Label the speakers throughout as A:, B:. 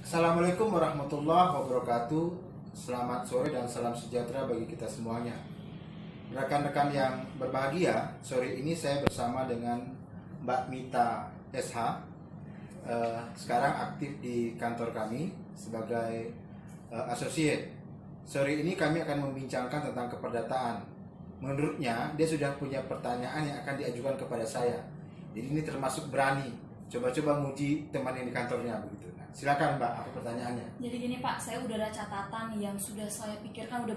A: Assalamualaikum warahmatullahi wabarakatuh. Selamat sore dan salam sejahtera bagi kita semuanya. Rekan-rekan yang berbahagia, sore ini saya bersama dengan Mbak Mita SH. Sekarang aktif di kantor kami sebagai associate. Sore ini kami akan membincangkan tentang keperdataan. Menurutnya, dia sudah punya pertanyaan yang akan diajukan kepada saya. Jadi ini termasuk berani. Coba-coba nguji teman yang di kantornya begitu. Nah, silakan Mbak, apa pertanyaannya?
B: Jadi gini Pak, saya udah ada catatan yang sudah saya pikirkan udah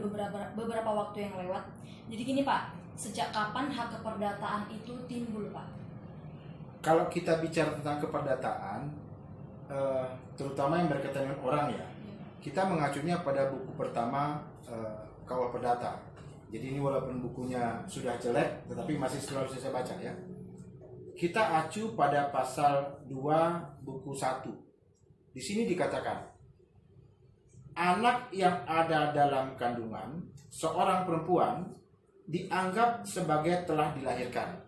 B: beberapa waktu yang lewat. Jadi gini Pak, sejak kapan hak keperdataan itu timbul Pak?
A: Kalau kita bicara tentang keperdataan, terutama yang berkaitan dengan orang ya, kita mengacunya pada buku pertama Kawah Perdata. Jadi ini walaupun bukunya sudah jelek, tetapi masih selalu saya baca ya. Kita acu pada pasal 2 buku 1. Di sini dikatakan, anak yang ada dalam kandungan seorang perempuan dianggap sebagai telah dilahirkan,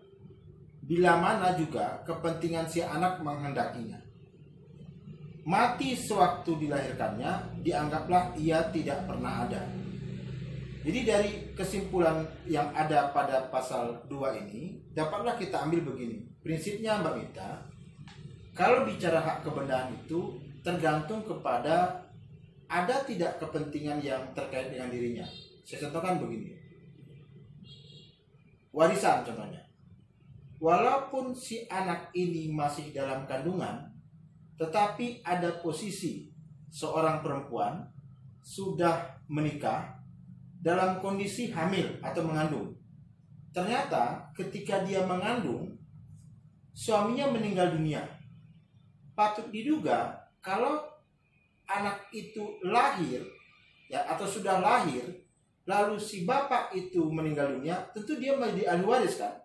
A: bila mana juga kepentingan si anak menghendakinya. Mati sewaktu dilahirkannya, dianggaplah ia tidak pernah ada. Jadi dari kesimpulan yang ada pada pasal 2 ini, dapatlah kita ambil begini. Prinsipnya Mbak Mita, kalau bicara hak kebendaan itu tergantung kepada ada tidak kepentingan yang terkait dengan dirinya. Saya contohkan begini. Warisan contohnya. Walaupun si anak ini masih dalam kandungan, tetapi ada posisi seorang perempuan sudah menikah dalam kondisi hamil atau mengandung. Ternyata ketika dia mengandung, suaminya meninggal dunia. Patut diduga kalau anak itu lahir ya atau sudah lahir, lalu si bapak itu meninggal dunia, tentu dia menjadi ahli waris kan?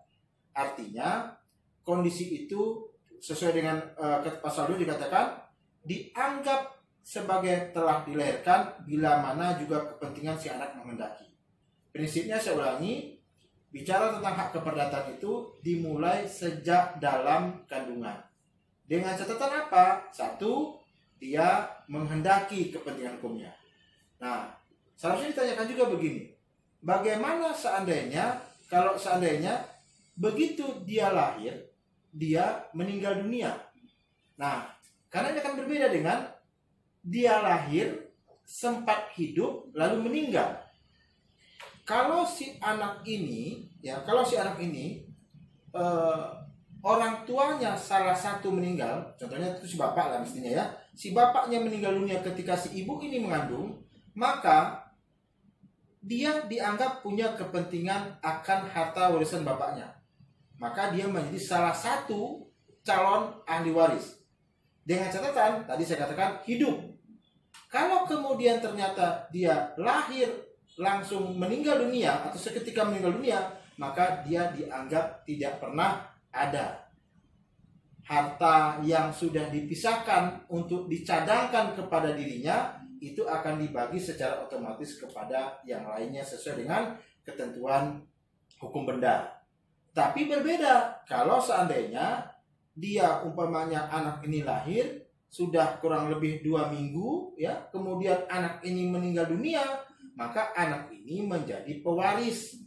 A: Artinya kondisi itu sesuai dengan pasal 2 dikatakan dianggap sebagai telah dilahirkan bila mana juga kepentingan si anak menghendaki. Prinsipnya saya ulangi, bicara tentang hak keperdataan itu dimulai sejak dalam kandungan. Dengan catatan apa? 1, dia menghendaki kepentingan hukumnya. Nah, seharusnya ditanyakan juga begini. Bagaimana kalau seandainya begitu dia lahir, dia meninggal dunia? Nah, karena ini akan berbeda dengan dia lahir, sempat hidup, lalu meninggal. Kalau si anak ini, orang tuanya salah satu meninggal, contohnya itu si bapak lah mestinya ya, si bapaknya meninggal dunia ketika si ibu ini mengandung, maka dia dianggap punya kepentingan akan harta warisan bapaknya. Maka dia menjadi salah satu calon ahli waris. Dengan catatan, tadi saya katakan hidup. Kalau kemudian ternyata dia lahir langsung meninggal dunia atau seketika meninggal dunia, maka dia dianggap tidak pernah ada. Harta yang sudah dipisahkan untuk dicadangkan kepada dirinya itu akan dibagi secara otomatis kepada yang lainnya sesuai dengan ketentuan hukum benda. Tapi berbeda kalau seandainya dia umpamanya anak ini lahir sudah kurang lebih 2 minggu ya, kemudian anak ini meninggal dunia, maka anak ini menjadi pewaris.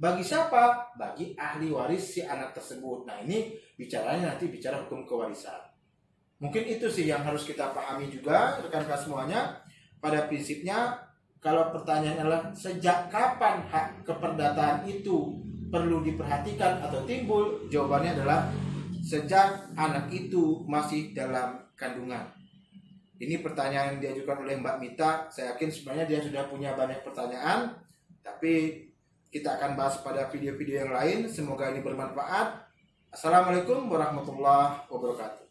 A: Bagi siapa? Bagi ahli waris si anak tersebut. Nah, ini bicaranya nanti bicara hukum kewarisan. Mungkin itu sih yang harus kita pahami juga rekan-rekan semuanya. Pada prinsipnya, kalau pertanyaan adalah sejak kapan hak keperdataan itu perlu diperhatikan atau timbul, jawabannya adalah sejak anak itu masih dalam kandungan. Ini pertanyaan yang diajukan oleh Mbak Mita. Saya yakin sebenarnya dia sudah punya banyak pertanyaan, tapi kita akan bahas pada video-video yang lain. Semoga ini bermanfaat. Assalamualaikum warahmatullahi wabarakatuh.